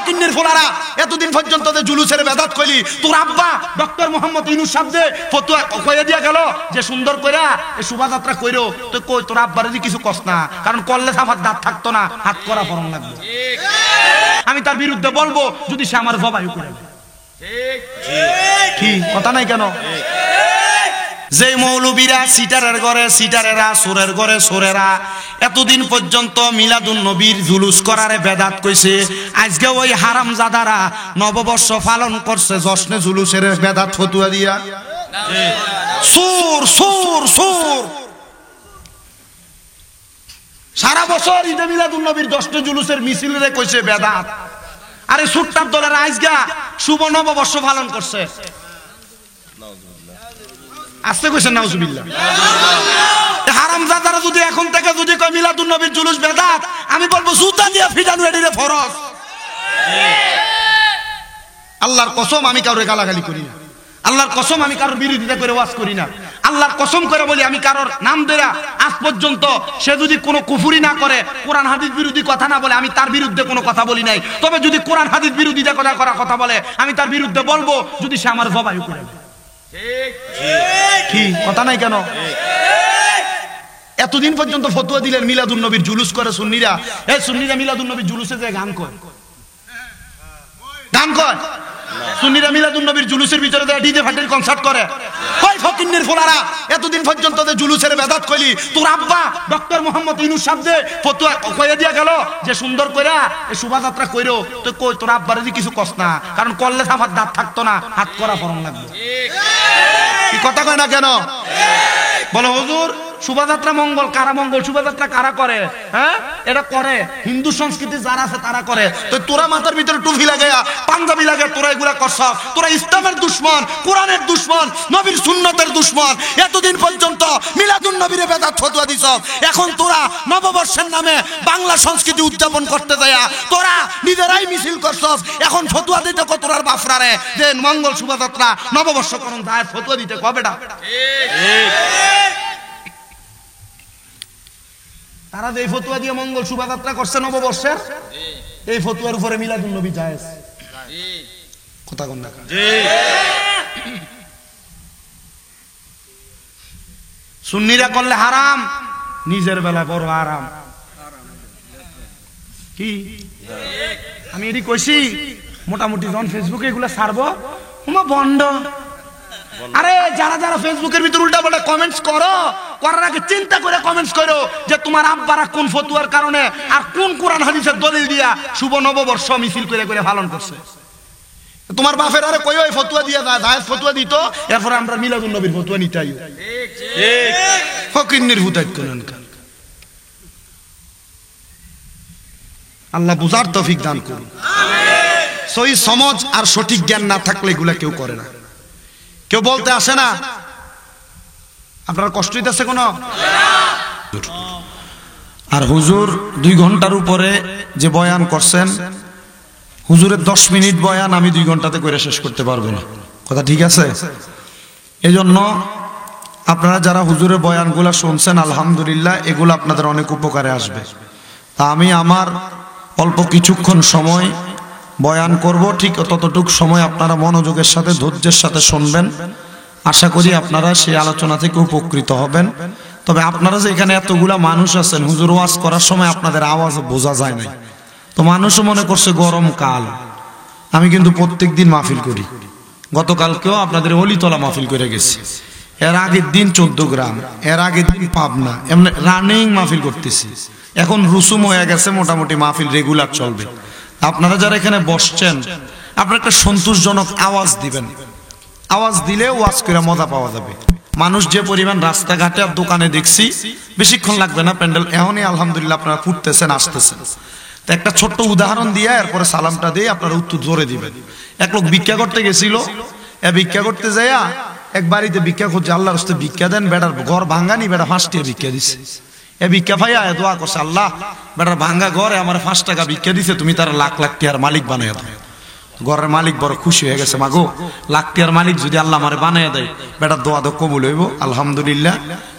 ফকিন্নির ফোলারা এতদিন পর্যন্ত যে জুলুসের বেদাত কইলি, তোর আব্বা ডক্টর মোহাম্মদ ইউনূস সাহেব যে ফতোয়া কইয়া দিয়া গেল যে সুন্দর কইরা এই শোভাযাত্রা কইরো, তো কই তোর আব্বারে যে কিছু কস না, কারণ করলে আমার দাঁত থাকতো না, হাত করা পরম লাগবে। আমি তার বিরুদ্ধে বলবো যদি সে আমার জবাই করে। কি কথা নাই কেন? যে মৌলবীরা সিটারের ঘরে সিটারেরা, সোরের ঘরে সোরেরা এতদিন পর্যন্ত মিলাদুন নবীর জুলুস করারে বেদাত কইছে, আজকে ওই হারামজাদারা নববর্ষ পালন করছে জশ্নে জুলুসের বেদাত ফতুয়া দিয়া। সুর সুর সুর সারা বছর ঈদে মিলাদুন নবীর জশ্নে জুলুসের মিছিলরে কইছে বেদাত। আরে সুট্টার দলের আজকে শুভ নববর্ষ পালন করছে। আসতে কইছেন নাউজুবিল্লাহ। হারামজাদারা যদি এখন থেকে যদি কয় মিলাদুন নবীর জুলুস বেদাত, আমি বলবো জুতা দিয়া ফিটানো এডিরে ফরজ। আল্লাহর কসম আমি কারোর গালাগালি করি না, আল্লাহর কসম আমি কারোর বিরোধিতা করে ওয়াজ করি না, আল্লাহর কসম করে বলি আমি কারোর নাম দেয়া আজ পর্যন্ত সে যদি কোনো কুফরি না করে, কোরআন হাদিস বিরোধী কথা না বলে, আমি তার বিরুদ্ধে কোনো কথা বলি নাই। তবে যদি কোরআন হাদিস বিরোধিতা করা কথা বলে, আমি তার বিরুদ্ধে বলবো যদি সে আমার জবাই করে। কি কথা নাই কেন? এতদিন পর্যন্ত ফতোয়া দিলেন মিলাদুন নবীর জুলুস করে সুন্নিরা। এই সুন্নিরা মিলাদুন নবীর জুলুসে যে গান কয়, গান কয় সুন্নিরা মিলাদুন নবীর জুলুসের ভিতরে ডিজে ফাটির কনসার্ট করে। কই ফকিন্নির ফোলারা এতদিন পর্যন্ত যে জুলুসের বেদাত কইলি, তোর আব্বা ডক্টর মোহাম্মদ ইউনূস সাহেব যে ফতোয়া কইয়া দিয়া গেল যে সুন্দর কইরা এই শোভাযাত্রা কইরো, তো কই তোর আব্বারে যে কিছু কস না, কারণ করলে আমার দাঁত থাকতো না, হাত করা পরম লাগবে। কি কথা কয় না কেন? বলো হুজুর শোভাযাত্রা মঙ্গল, কারা মঙ্গল? শোভাযাত্রা কারা করে? হ্যাঁ, এটা করে হিন্দু সংস্কৃতি যারা আছে তারা করে। তো তোরা মাথার ভিতরে টুপি লাগাইয়া পাঞ্জাবি লাগাই তোরা এগুলা করছ, তোরা ইসলামের দুশমন, কোরআনের দুশমন, নবীর সুন্নতের দুশমন। এতদিন পর্যন্ত মিলাদুন নবীরে বেদাত ফতোয়া দিছ, এখন তোরা নববর্ষের নামে বাংলা সংস্কৃতি উদযাপন করতে যায়া তোরা নিজেরাই মিছিল করছ। এখন ফতোয়া দিতে কত তোরার বাফরারে যে মঙ্গল শোভাযাত্রা নববর্ষ করণ যায়, ফতোয়া দিতে কবেটা? তারা যে ফতোয়া দিয়ে মঙ্গল শোভাযাত্রা করছে নববর্ষের, এই ফতোয়ার উপরে মিলাদুন নবী জায়েজ। কথা কোন না? সুন্নিরা করলে হারাম, নিজের বেলা বড় আরাম। কি আমি এটি কইছি? মোটামুটি যখন ফেসবুকে এগুলা ছাড়বো বন্ধ। আরে যারা যারা ফেসবুকের ভিতর উল্টা পাল্টা কমেন্টস করো, করার আগে চিন্তা করে কমেন্টস করো যে তোমার আব্বারা কোন ফতোয়ার কারণে আর কোন কোরআন হাদিসের দলিল দিয়া শুভ নববর্ষ মিছিল করে করে পালন করছে। তোমার বাপের আরে কই ওই ফতোয়া দিয়া জায়েজ ফতোয়া দিত, এরপর আমরা মিলাদুন নবীর ফতোয়া নিতাই। ঠিক ঠিক ফকিন্নির হুতাইত কোন কান। আল্লাহ বুঝার তৌফিক দান করুন। আমিন। সহি সমাজ আর সঠিক জ্ঞান না থাকলে এগুলা কেউ করে না, কেউ বলতে আসে না। আপনার কষ্ট হইতেছে কোনো? আর হুজুর 2 ঘন্টার উপরে যে বয়ান করছেন, হুজুরের 10 মিনিট বয়ান আমি 2 ঘন্টাতে করে শেষ করতে পারবো না। কথা ঠিক আছে? এজন্য আপনারা যারা হুজুরের বয়ানগুলো শুনছেন আলহামদুলিল্লাহ, এগুলো আপনাদের অনেক উপকারে আসবে। তা আমি আমার অল্প কিছুক্ষণ সময় বয়ান করব, ঠিক ততটুক সময় আপনারা মনোযোগের সাথে ধৈর্যের সাথে শুনবেন। আশা করি আপনারা সেই আলোচনা থেকে উপকৃত হবেন। তবে আপনারা যে এখানে এতগুলা মানুষ আছেন, হুজুর ওয়াজ করার সময় আপনাদের আওয়াজ বোঝা যায় নাই, তো মানুষও মনে করছে গরম কাল। আমি কিন্তু প্রত্যেকদিন মাহফিল করি, গতকালকেও আপনাদের অলিতলা মাহফিল করে গেছি, এর আগের দিন 14 গ্রাম, এর আগের দিন পাবনা, এমনি রানিং মাহফিল করতেছি। এখন রুসুম হয়ে গেছে, মোটামুটি মাহফিল রেগুলার চলবে। আপনারা যারা এখানে বসছেন, আপনারা একটা সন্তোষজনক আওয়াজ দিবেন। আওয়াজ দিলে ওয়াজ করে মজা পাওয়া যাবে। মানুষ যে পরিমাণ রাস্তাঘাটে আর দোকানে দেখছি, বেশিক্ষণ লাগবে না, প্যান্ডেল এখনই আলহামদুলিল্লাহ আপনারা ফুটতেছেন, আসতেছেন। তো একটা ছোট্ট উদাহরণ দিয়ে এরপরে সালামটা দিয়ে আপনারা উত্তর জোরে দিবেন। এক লোক ভিক্ষা করতে গেছিল, ভিক্ষা করতে যাইয়া এক বাড়িতে ভিক্ষা করছে, আল্লাহর রাস্তায় ভিক্ষা দেন, বেটার ঘর ভাঙ্গানি, বেটা 5 টাকা ভিক্ষা দিছে। ভিক্ষা পাইয়া দোয়া করছে, আল্লাহ বেটার ভাঙ্গা ঘরে আমার 5 টাকা ভিক্ষা দিছে, তুমি তার লাখ লাখ টাকার মালিক বানাইয়া দাও। ঘরের মালিক বড় খুশি হয়ে গেছে, মাগো লাখ টাকার মালিক যদি আল্লাহ আমারে বানাইয়া দেয়, বেটার দোয়া তো কবুল হইব আলহামদুলিল্লাহ।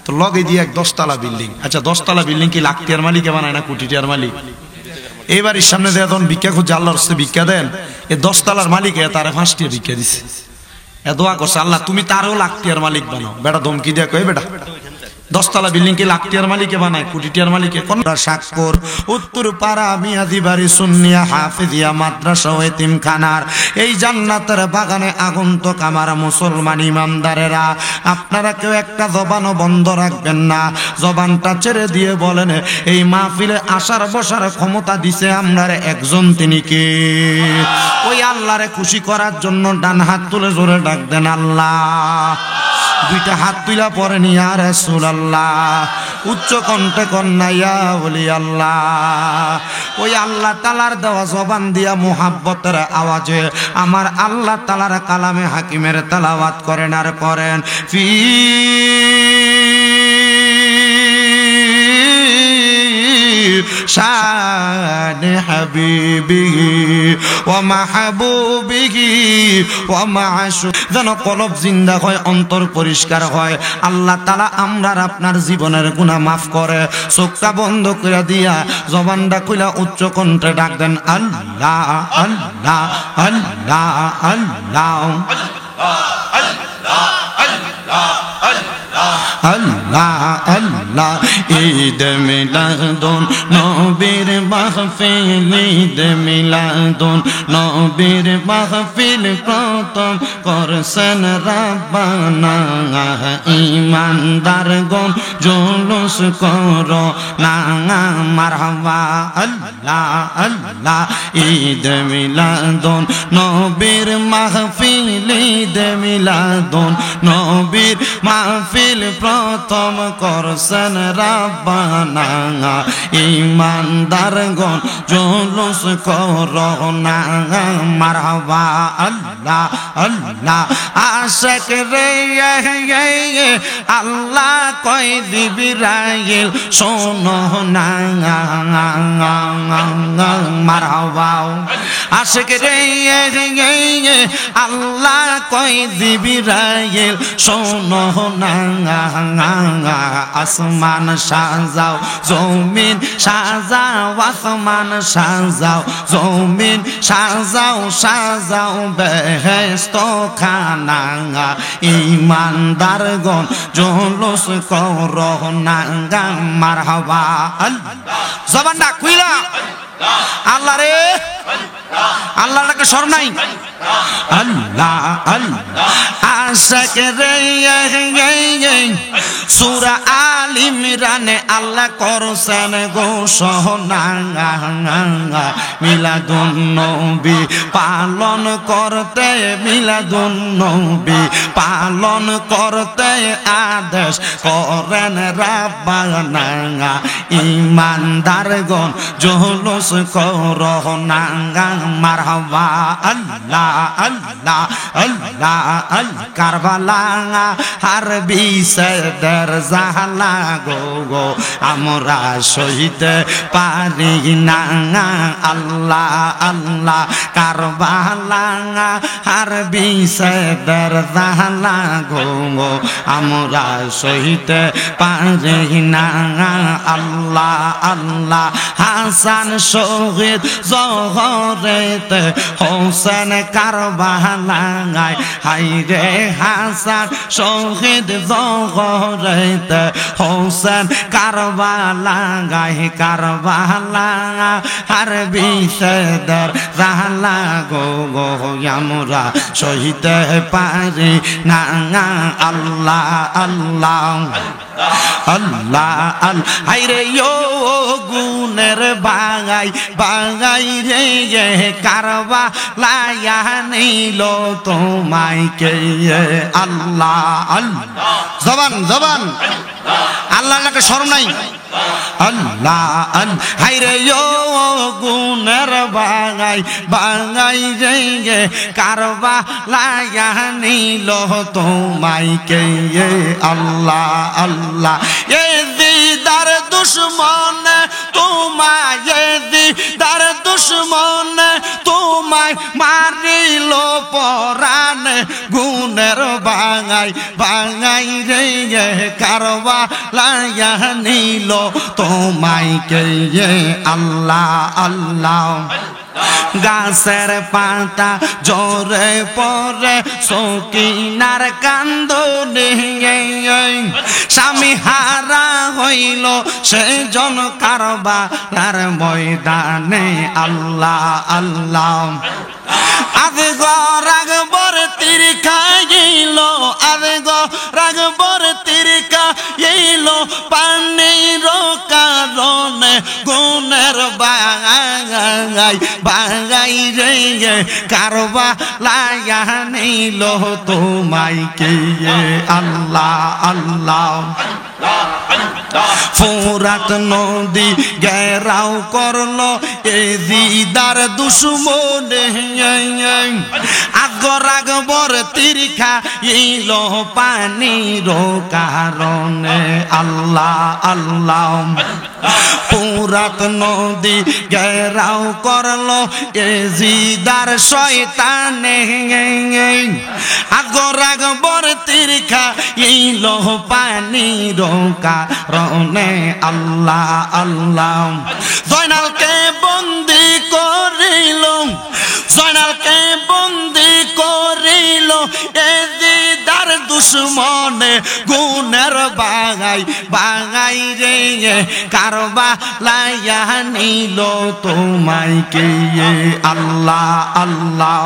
তো লগে দিয়ে এক 10 তলা বিল্ডিং। আচ্ছা 10 তলা বিল্ডিং কি লাখ টাকার মালিকে বানায় না কোটি টাকার মালিক? এই বাড়ির সামনে যে এখন ভিক্ষা খুঁজছে, আল্লাহর রাস্তায় ভিক্ষা দেন, এ 10 তলার মালিক তারে 5 টাকা ভিক্ষা দিছে। এ দোয়া করছে, আল্লাহ তুমি তারও লাখ টাকার মালিক বানাও। বেটা ধমকি দিয়া কয়, বেটা 10 তলা বিল্ডিং কে লাখ টাকার মালিকে বানায়, কোটি টাকার মালিকে? কোনটা সাক্ষর উত্তর পাড়া মিয়াদি বাড়ি সুন্নিয়া হাফিজিয়া মাদ্রাসা ও এতিমখানার এই জান্নাতের বাগানে আগন্তুক আমার মুসলমান ইমানদারেরা, আপনারা কেউ একটা জবানও বন্ধ রাখবেন না। জবানটা ছেড়ে দিয়ে বলেন, এই মাহফিলে আসার বসার ক্ষমতা দিছে আমরারে একজন, তিনি কে? ওই আল্লাহরে খুশি করার জন্য ডান হাত তুলে জোরে ডাক দেন আল্লাহ। দুইটা হাত তুলা পড়েন ইয়া রাসূলুল্লাহ, উচ্চ কণ্ঠে কন্যা ইয়া ওলি আল্লাহ। ওই আল্লাহ তাআলার দেওয়া জবান দিয়া মুহাব্বতের আওয়াজে আমার আল্লাহ তাআলার কালামে হাকিমের তেলাওয়াত করেন আর করেন। ফি শান হাবিবিহি ওয়া মাহবুবিহি ওয়া মাশু, যেন কলব জিন্দা হয়, অন্তর পরিষ্কার হয়। আল্লাহ তাআলা আমরার আপনার জীবনের গুনাহ মাফ করে। চোখটা বন্ধ করে দিয়া জবানটা খুলা উচ্চ কণ্ঠে ডাক দেন আল্লাহ আল্লাহ আল্লাহ আল্লাহ আল্লাহ আল্লাহ। ঈদ মিলাদুন নবীর মাহফিল, ঈদ মিলাদুন নবীর মাহফিল প্রথম করছেন রাব্বানা। ঈমানদারগণ জুলুস করো না মারহাবা আল্লাহ আল্লাহ। ঈদ মিলাদুন নবীর মাহফিল, ঈদ মিলাদুন নবীর মাহফিল প্রথম করছেন রাব্বানা। ঈমানদারগণ জুলুস করো না মারহাবা আল্লাহ আল্লাহ। আশিক রে আল্লাহ কই জিবরাইল শোনো না মারহাবা। আশিক রে আল্লাহ কই জিবরাইল শোনো না। আসমান সাজাও জমিন সাজাও, আসমান সাজাও জমিন সাজাও, সাজাও বেহেশত খানা। ঈমানদারগণ জুলুস করো না মারহাবা আল্লাহ। জবানটা খুইলা আল্লাহ রে, আল্লাহকে স্মরণ নাই আল্লাহ আল্লাহ। আশিক রে সূরা আল ইমরানে আল্লাহ করছেন ঘোষণা, মিলাদুন নবী পালন করতে, মিলাদুন নবী পালন করতে আদেশ করেন রাব্বানা। ঈমানদারগণ জুলুস করো না মারহাবা আল্লাহ আল্লাহ আল্লাহ আল। কারবালা আর বিসদের জাহালা গো গো আমরা সহিতে পারি না আল্লাহ আল্লাহ। কারবালা আর বিসদের জাহালা গো গো আমরা সহিতে পারি না আল্লাহ আল্লাহ। হাসান শহীদ জহরেতে হোসেন কারবালায়, হাই রে হাসান শহীদ জহরেতে হোসেন কারবালায়। কারবালা আর বিসদের জাহালা গো গো আমরা সহিতে পারি না আল্লাহ আল্লাহ আল্লাহ আল্লাহ। হাইরে ইয়ো গুনের বাঙাই বাঙাই রে কারবালায়া নিল তোমায় কে আল্লাহ আল্লাহ। জবান জবান আল্লাহকে স্মরণ নাই আল্লাহ আল্লাহ। হাইরে ইয়ো গুনের বাঙাই বাঙাই রে কারবালায়া নিল তোমায় কে আল্লাহ আল্লাহ। এ দিদার দুশ্মন তোমায়, দিদার দুশ্মন তোমায় মারিল পরাণ, গুণ গুণের বাঙাই বাঙাই রে কারবা লাইয়া নিল তোমায় কে আল্লাহ আল্লাহ গাছের পাতা জোরে পরে সকিনার কান্দনে স্বামী হারা হইল সেজন কারবালার ময়দানে আল্লাহ আল্লাহ আবে গো রাগবর তীর খাইল আবে গো রাগবর তীর খাইল পানির কারণে গুণের বাঙাই বাঙাই রে কারবালায় নিল তোমায় কে আল্লাহ আল্লাহ ফোরাত নদী ঘেরাও করলো এ দিদার দুশ্মনে আগর আগবর তীর খাইল পানির কারণে আল্লাহ আল্লাহ ফোরাত নদী ঘেরাও করলো এ দিদার শয়তানে আগর আগবর তীর খাইল পানির কারণে আল্লাহ আল্লাহ জয়নালকে বন্দি করিল জয়নালকে বন্দি করিল এ দিদার দুশ্মনে গুণের বাঙাই বাঙাই রে কারবালায় নিল তোমায় কে আল্লাহ আল্লাহ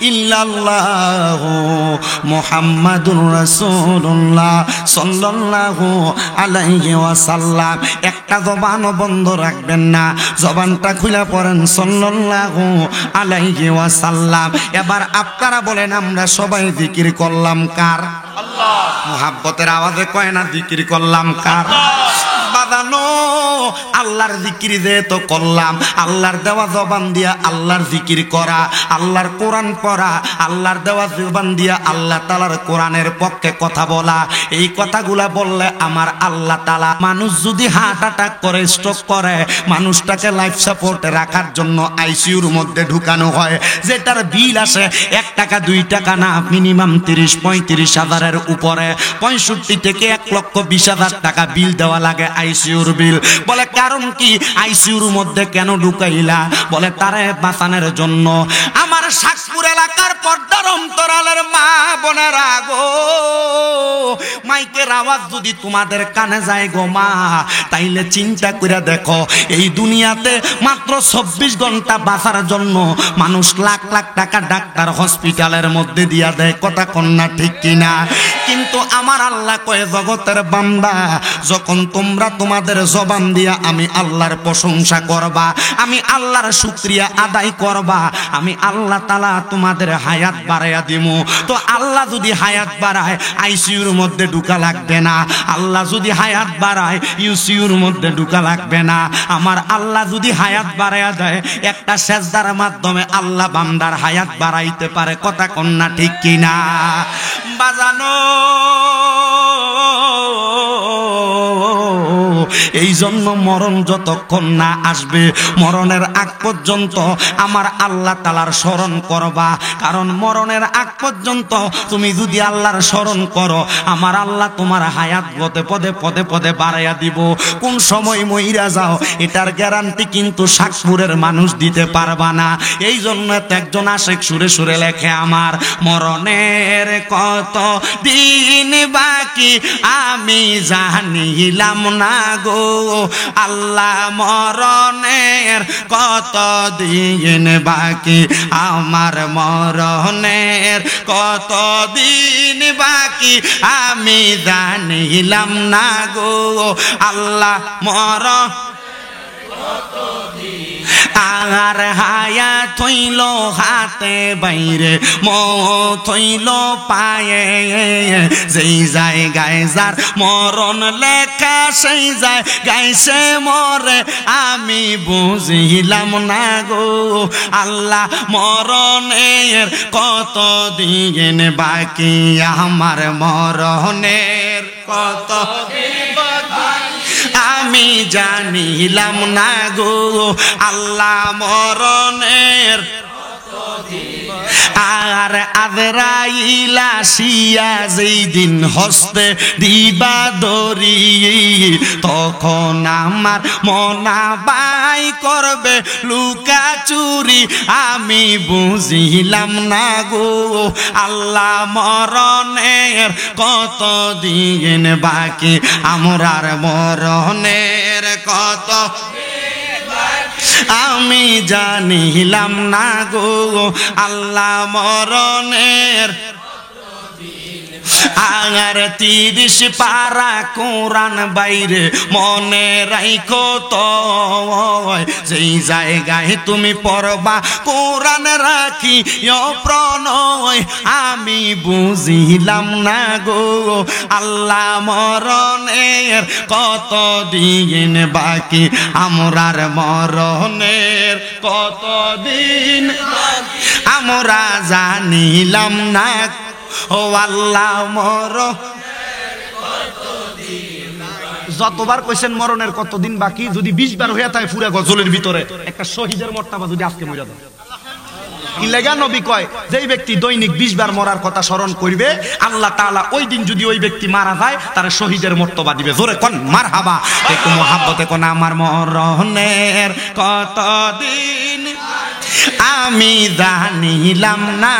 ইল্লাল্লাহু মুহাম্মাদুর রাসূলুল্লাহ সাল্লাল্লাহু আলাইহি ওয়াসাল্লাম একটা জবান বন্ধ রাখবেন না জবানটা খুলে পড়েন সাল্লাল্লাহু আলাইহি ওয়াসাল্লাম এবার আপনারা বলেন আমরা সবাই জিকির করলাম কার আল্লাহ মুহাব্বতের আওয়াজে কয় না জিকির করলাম কার বাদানো আল্লাহর জিকির যে তো করলাম আল্লাহর দেওয়া জবান দিয়া আল্লাহর জিকির করা আল্লাহর কোরআন পড়া আল্লাহর দেওয়া জবান দিয়া আল্লাহ তাআলার কোরআনের পক্ষে কথা বলা এই কথাগুলা বললে আমার আল্লাহ তাআলা মানুষ যদি হার্ট অ্যাটাক করে স্ট্রোক করে মানুষটাকে লাইফ সাপোর্টে রাখার জন্য আইসিইউর মধ্যে ঢুকানো হয় যেটার বিল আসে 1 টাকা 2 টাকা না মিনিমাম 30-35 হাজারের উপরে 65 থেকে 1,20,000 টাকা বিল দেওয়া লাগে আইসিইউর বিল বলে কারণ কি আইসিইউর মধ্যে কেন ঢুকাইলা বলে তারে বাঁচানোর জন্য আমার শাকপুর এলাকার পর্দার অন্তরালের মা বোনেরা গো মাইকের আওয়াজ যদি তোমাদের কানে যায় গো মা তাইলে চিন্তা করে দেখো এই দুনিয়াতে মাত্র 24 ঘন্টা বাঁচার জন্য মানুষ লাখ লাখ টাকা ডাক্তার হসপিটালের মধ্যে দিয়া দেয় কথা কন্যা ঠিক কিনা কিন্তু আমার আল্লাহ কয়ে জগতের বান্দা যখন তোমরা তোমাদের জবান দিয়া আমি আল্লাহর প্রশংসা করবা আমি আল্লাহর শুকরিয়া আদায় করবা আমি আল্লাহ তাআলা তোমাদের হায়াত বাড়াইয়া দিমু তো আল্লাহ যদি হায়াত বাড়ায় আইসিইউর মধ্যে ঢুকা লাগবে না আল্লাহ যদি হায়াত বাড়ায় ইউসিইউর মধ্যে ঢুকা লাগবে না আমার আল্লাহ যদি হায়াত বাড়াইয়া দেয় একটা সেজদার মাধ্যমে আল্লাহ বান্দার হায়াত বাড়াইতে পারে কথা কন্যা ঠিক কিনা বাজানো এই জন্য মরণ যতক্ষণ না আসবে মরণের আগ পর্যন্ত আমার আল্লাহ তাআলার স্মরণ করবা কারণ মরণের আগ পর্যন্ত তুমি যদি আল্লাহর স্মরণ করো আমার আল্লাহ তোমার হায়াত পদে পদে পদে পদে বাড়াইয়া দিব কোন সময় মইরা যাও এটার গ্যারান্টি কিন্তু শাকপুরের মানুষ দিতে পারবা না এই জন্য একজন আশিক সুরে সুরে লেখে আমার মরণের কত দিন বাকি আমি জানিলাম না গো আল্লাহ মরণের কত দিন বাকি আমার মরণের কত দিন বাকি আমি জানিলাম না গো আল্লাহ আর হায়াত হইল হাতে বাইরে, মত হইল পায়ে, যেই জায়গায় যার মরণ লেখা সেই জায়গায় সে মরে। আমি বুঝিলাম না গো আল্লাহ মরণের কত দিন বাকি, আমার মরণের কত আমি জানিলাম না গো আল্লাহ মরণের। আর আজরাইল আসিয়া যেই দিন হস্তে দিবা দড়ি, তখন আমার মনা বাই করবে লুকা চুরি। আমি বুঝিলাম না গো আল্লাহ মরণের কত দিন বাকি, আমরার মরণের কত আমি জানিলাম না গো আল্লাহ মরণের। আর 30 পারা কোরআন বাইরে মনে রাইখো তো, যেই জায়গায় তুমি পড়বা কোরআন রাখি প্রণয়। আমি বুঝিলাম না গো আল্লাহ মরণের কত দিন বাকি, আমরার মরণের কত দিন আমরা জানিলাম না ও আল্লাহ মরণ। যতবার কইছেন মরণের কতদিন বাকি, যদি 20 বার হইয়া থাকে পুরা গজলের ভিতরে একটা শহীদের মর্তবা যদি আজকে মরে যায়। কি লাগা নবী কয় যেই ব্যক্তি দৈনিক 20 বার মরার কথা স্মরণ করবে, আল্লাহ তাআলা ওই দিন যদি ওই ব্যক্তি মারা যায় তার শহীদের মর্তবা দিবে। জোরে কোন মারহাবা, একটু মোহাব্বতে কোন আমার মরণের কতদিন আমি জানিলাম না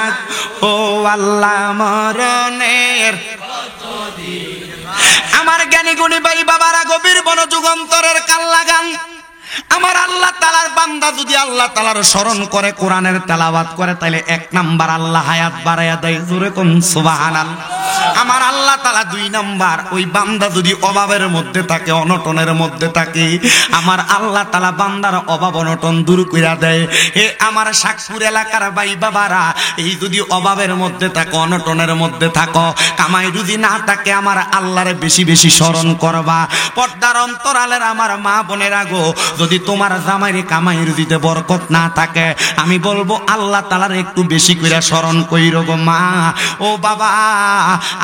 ও আল্লাহ মরণের। আমার জ্ঞানী গুণী ভাই বাবারা গভীর মনোযোগ অন্তরের কান লাগান। আমার আল্লাহ তাআলার বান্দা যদি আল্লাহ তাআলার স্মরণ করে, কোরআনের তেলাওয়াত করে, তাহলে 1 নাম্বার আল্লাহ হায়াত বাড়ায়া দেয়। জোরে কোন সুবহানাল্লাহ। আমার আল্লাহ তাআলা 2 নাম্বার, ওই বান্দা যদি অভাবের মধ্যে থাকে, অনটনের মধ্যে থাকে, আমার আল্লাহ তাআলা বান্দার অভাব অনটন দূর কইরা দেয়। হে আমার শাকপুর এলাকার ভাই বাবারা, এই যদি অভাবের মধ্যে থাকো, অনটনের মধ্যে থাকো, কামাই যদি না থাকে, আমার আল্লাহরে বেশি বেশি স্মরণ করবা। পর্দার অন্তরালের আমার মা বোনেরা গো, যদি তোমার জামাইরে কামাই রুজিতে বরকত না থাকে, আমি বলবো আল্লাহ তাআলার একটু বেশি কইরা স্মরণ কইরো গো মা। ও বাবা,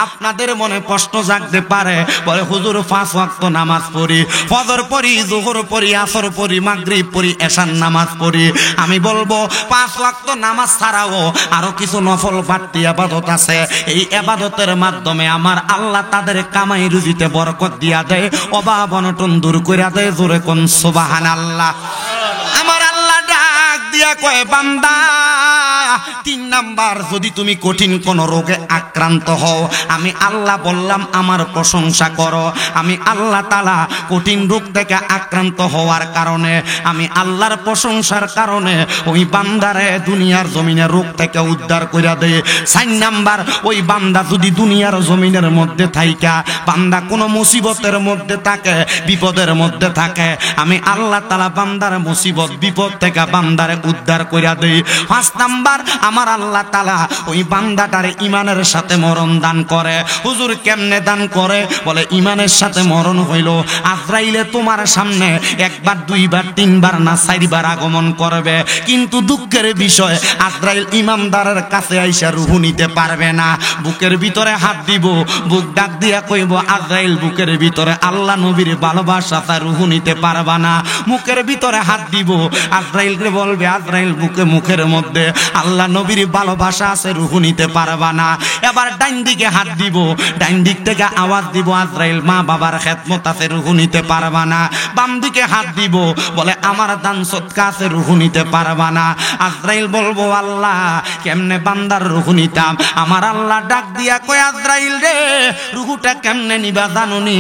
আপনাদের মনে প্রশ্ন জাগতে পারে, বলে হুজুর 5 ওয়াক্ত নামাজ পড়ি, ফজর পড়ি, যোহর পড়ি, আসর পড়ি, মাগরিব পড়ি, এশার নামাজ পড়ি। আমি বলবো 5 ওয়াক্ত নামাজ ছাড়াও আরো কিছু নফল বাড়তি ইবাদত আছে। এই ইবাদতের মাধ্যমে আমার আল্লাহ তাদের কামাই রুজিতে বরকত দিয়া দেয়, অভাব অনটন দূর কইরা দেয়। জোরে কোন সুবহানাল্লাহ। আমার আল্লাহ ডাক দিয়া কয় বান্দা, 3 নাম্বার, যদি তুমি কঠিন কোন রোগে আক্রান্ত হও, আমি আল্লাহ বললাম আমার প্রশংসা করো। আমি আল্লাহ তাআলা কঠিন রোগ থেকে আক্রান্ত হওয়ার কারণে, আমি আল্লাহর প্রশংসার কারণে ওই বান্দারে দুনিয়ার জমিনে রোগ থেকে উদ্ধার কইরা দেয়। 4 নাম্বার, ওই বান্দা যদি দুনিয়ার জমিনের মধ্যে থাইকা বান্দা কোনো মুসিবতের মধ্যে থাকে, বিপদের মধ্যে থাকে, আমি আল্লাহ তাআলা বান্দার মুসিবত বিপদ থেকে বান্দারে উদ্ধার কইরা দেই। 5 নাম্বার, আমার আল্লাহ তাআলা ওই বান্দাটারে ইমানের সাথে মরণ দান করে। হুজুর কেমনে দান করে? বলে ইমানের সাথে মরণ হইল আজরাইলে তোমার সামনে 1 বার 2 বার 3 বার না 4 বার আগমন করবে, কিন্তু দুঃখের বিষয় আজরাইল ইমানদারের কাছে আইসা রূহ নিতে পারবে না। বুকের ভিতরে হাত দিব, বুক ডাক দিয়া কইব আজরাইল, বুকের ভিতরে আল্লাহ নবীর ভালোবাসা, তা রূহ নিতে পারবা না। মুখের ভিতরে হাত দিব, আজরাইলকে বলবে আজরাইল, বুকে মুখের মধ্যে আল্লাহ নবীর ভালোবাসা আছে, রূহ নিতে পারবা না। এবার ডাইন দিকে হাত দিব, ডাইন দিক থেকে আওয়াজ দিব আজরাইল, মা বাবার খেদমত আছে, রূহ নিতে পারবা না। বাম দিকে হাত দিব, বলে আমার দান সদকা আছে, রূহ নিতে পারবা না। আজরাইল বলবো আল্লাহ কেমনে বান্দার রূহ নিতাম? আমার আল্লাহ ডাক দিয়া কয় আজরাইল রে, রূহটা কেমনে নিবা জানুনি?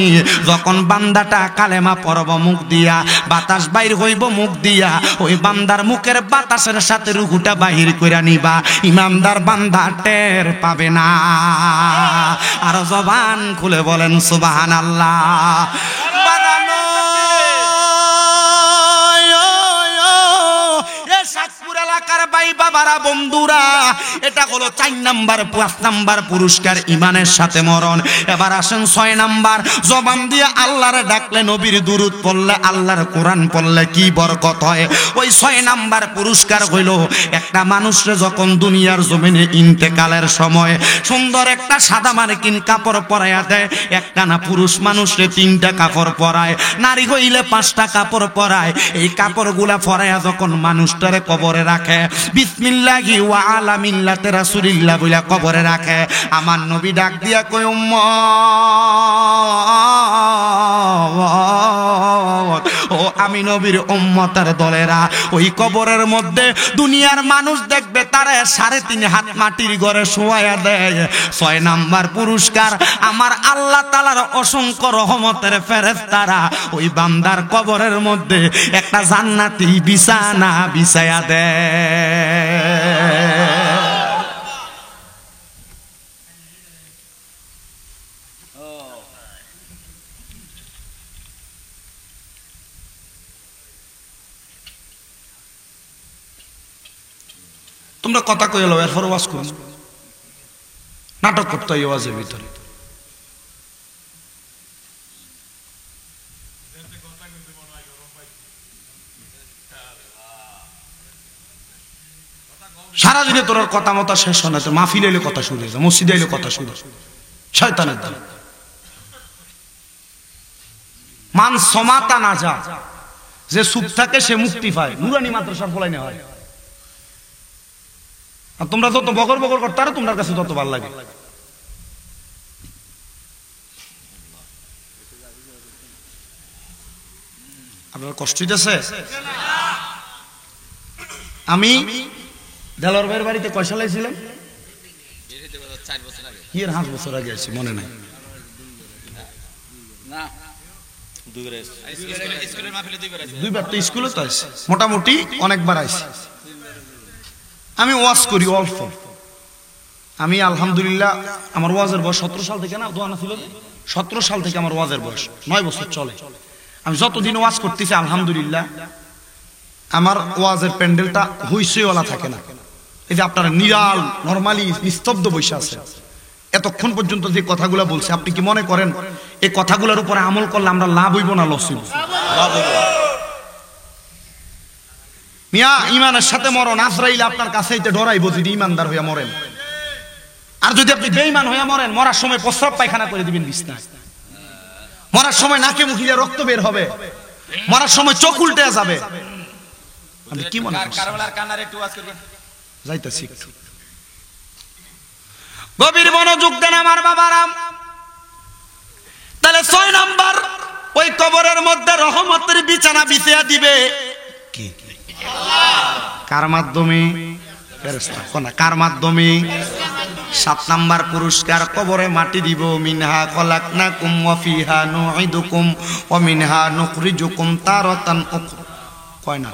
যখন বান্দাটা কালেমা পড়ব মুখ দিয়া, বাতাস বাইর হইব মুখ দিয়া, ওই বান্দার মুখের বাতাসের সাথে রূহটা বাহির কইরা নিবা, ইমানদার বান্দা টের পাবে না। আর জবান খুলে বলেন সুবহানাল্লাহ। বানানো বাবারা বন্ধুরা, এটা হলো 4 নাম্বার। 5 নাম্বার পুরস্কার ইমানের সাথে মরণ। এবার আসেন 6 নাম্বার, জবান দিয়ে আল্লাহর ডাকলে, নবীর দুরূদ পড়লে, আল্লাহর কোরআন পড়লে কি বরকত হয়। ওই 6 নাম্বার পুরস্কার হইল, একটা মানুষরে যখন দুনিয়ার জমিনে ইন্তেকালের সময় সুন্দর একটা সাদা মার্কিন কাপড় পরাইয়া দেয়। একটা না পুরুষ মানুষরে 3টা কাপড় পরায়, নারী হইলে 5টা কাপড় পরায়। এই কাপড়গুলা পরাইয়া যখন মানুষটারে কবরে রাখে, বিসমিল্লাহি ওয়া আলা মিল্লাতি রাসূলিল্লাহ বইলা কবরে রাখে। আমার নবী ডাক দিয়া কই, উম্মত, ও আমি নবীর উম্মতের দলেরা, ওই কবরের মধ্যে দুনিয়ার মানুষ দেখবে তারে 3.5 হাত মাটির ঘরে শোয়ায়া দেয়। 6 নাম্বার পুরস্কার, আমার আল্লাহ তাআলার অসংখ্য রহমতের ফেরেশতারা ওই বান্দার কবরের মধ্যে একটা জান্নাতি বিছানা বিছায়া দেয়। তোমরা কথা কই এলো, এরপর ওয়াজ করুন, নাটক করতে হয় ওয়াজের ভিতরে। সারাদিনে তোর কথা মতো শেষ হয় না, তো মাহফিল এলে কথা শুরু হয়ে যায়, মসজিদে এলে কথা শুরু, শয়তানের দল। মান সমাতা না যা, যে চুপ থাকে সে মুক্তি পায়। নুরানি মাদ্রাসার ফলাইনে হয়। আর তোমরা যত বকর বকর করতে পারো, তোমার কাছে তত ভালো লাগে। আপনার কষ্ট হইতেছে? আমি দেলোয়ার ভাইয়ের বাড়িতে কয় সালে ছিলাম? 5 বছর আগে আসছি, মনে নাই। দুইবার তো স্কুলে তো আসছি, মোটামুটি অনেকবার আসছি। আমি ওয়াজ করি অল্প। আমি আলহামদুলিল্লাহ, আমার ওয়াজের বয়স 17 সাল থেকে, না দোয়ানা ছিল, 17 সাল থেকে আমার ওয়াজের বয়স 9 বছর চলে। আমি যতদিন ওয়াজ করতেছি আলহামদুলিল্লাহ, আমার ওয়াজের প্যান্ডেলটা হুইসেওয়ালা থাকে না। এই যে আপনারা নিরাল নরমালি নিস্তব্ধ বসে আছে, এতক্ষণ পর্যন্ত যে কথাগুলো বলছে, আপনি কি মনে করেন এই কথাগুলোর উপরে আমল করলে আমরা লাভ হইব না লস হইব? মিয়া, ইমানের সাথে মরণ। আজরাইল আপনার কাছে ডরাইব যদি ইমানদার হইয়া মরেন। আর যদি আপনি বেঈমান হইয়া মরেন, মরার সময় প্রস্রাব পায়খানা করে দিবেন বিছনায়, মরার সময় নাকে মুখে রক্ত বের হবে, মরার সময় চোখ উল্টে যাবে। আপনি কি মনে করেন? যাইতেছি, গভীর মনোযোগ দেন আমার বাবারা। তাহলে 6 নাম্বার, ওই কবরের মধ্যে রহমতের বিছানা বিছিয়ে দিবে কি? কার মাধ্যমে? ফেরেশতা। কোন কার মাধ্যমে? 7 নাম্বার পুরস্কার, কবরে মাটি দিব। মিনহা খলাকনাকুম ওয়া ফিহা নুঈদুকুম ওয়া মিনহা নুখরিজুকুম তারাতান উখরা। কয় না?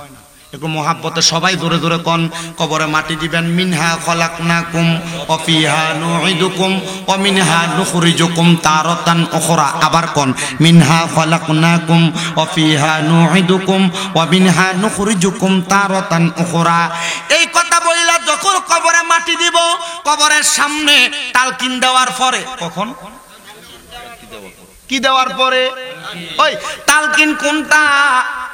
একটু মহাব্বতে সবাই জোরে জোরে কোন, কবরে মাটি দিবেন। মিনহা খলাকনাকুম ওয়া ফিহা নুঈদুকুম ওয়া মিনহা নুখরিজুকুম তারাতান উখরা। আবার কোন, মিনহা খলাকনাকুম ওয়া ফিহা নুঈদুকুম ওয়া মিনহা নুখরিজুকুম তারাতান উখরা। এই কথা বইলা যখন কবরে মাটি দিব, কবরের সামনে তালকিন দেওয়ার পরে, কখন কি দেওয়ার পরে? ওই তালকিন কোনটা?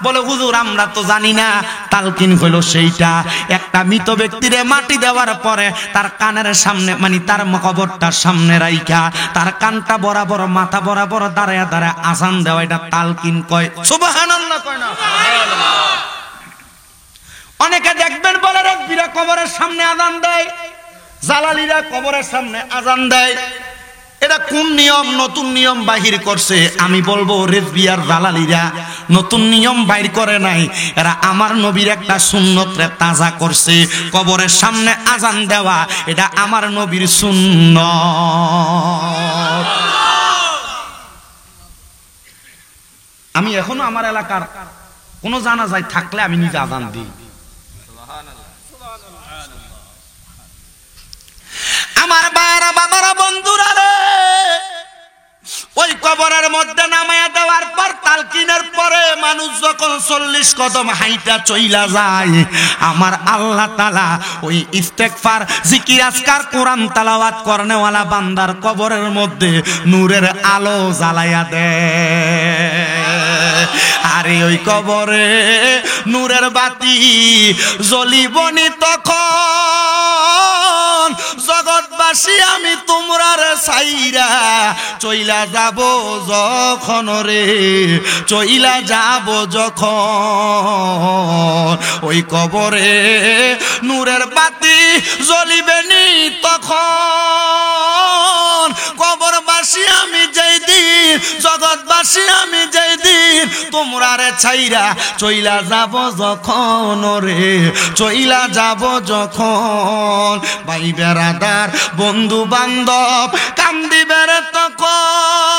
বলে হুজুর আমরা তো জানি না। তালকিন হইল সেইটা, একটা মৃত ব্যক্তিরে মাটি দেওয়ার পরে তার কানের সামনে, মানে তার কবরটার সামনে রাইখা তার কানটা বরাবর, মাথা বরাবর দাঁড়ায় দাঁড়ায় আজান দেওয়া, এটা তালকিন কয়। সুবহানাল্লাহ কয় না? অনেকে দেখবেন বলে রাখবিরা কবরের সামনে আজান দেয়, জালালিরা কবরের সামনে আজান দেয়। এটা কোন নিয়ম? নতুন নিয়ম বাহির করছে। আমি বলবো রেজবিয়ার জালালিরা নতুন নিয়ম বাইর করে নাই, এরা আমার নবীর একটা সুন্নতরে তাজা করছে। কবরের সামনে আজান দেওয়া এটা আমার নবীর সুন্নত। আমি এখনো আমার এলাকার কোন জানাজায় থাকলে আমি নিজে আজান দিই। আমার বাবারা, বাবারা, বন্ধুরা রে, ওই কবরের মধ্যে নামায়া দেওয়ার পর তালকিনের পরে মানুষ যখন 40 কদম হাইটা চইলা যায়, আমার আল্লাহ তাআলা ওই ইস্তেগফার জিকির আজকার কোরআন তেলাওয়াত করনেওয়ালা বান্দার কবরের মধ্যে নূরের আলো জ্বালায়া দেয়। আরে ওই কবরে নূরের বাতি জ্বলিবনি তখন, জগৎবাসী আমি তোমরার ছাইরা চইলা যাব যখন রে, চইলা যাব যখন, ওই কবরে নূরের বাতি জ্বলিবেনি তখন। কবরবাসী আমি যেই দিন, জগৎবাসী আমি যেই দিন তোমরারে ছাইরা চইলা যাব যখন রে, চইলা যাব যখন। ভাই বেড়াদার বন্ধু বান্ধব কান্দিবের তখন,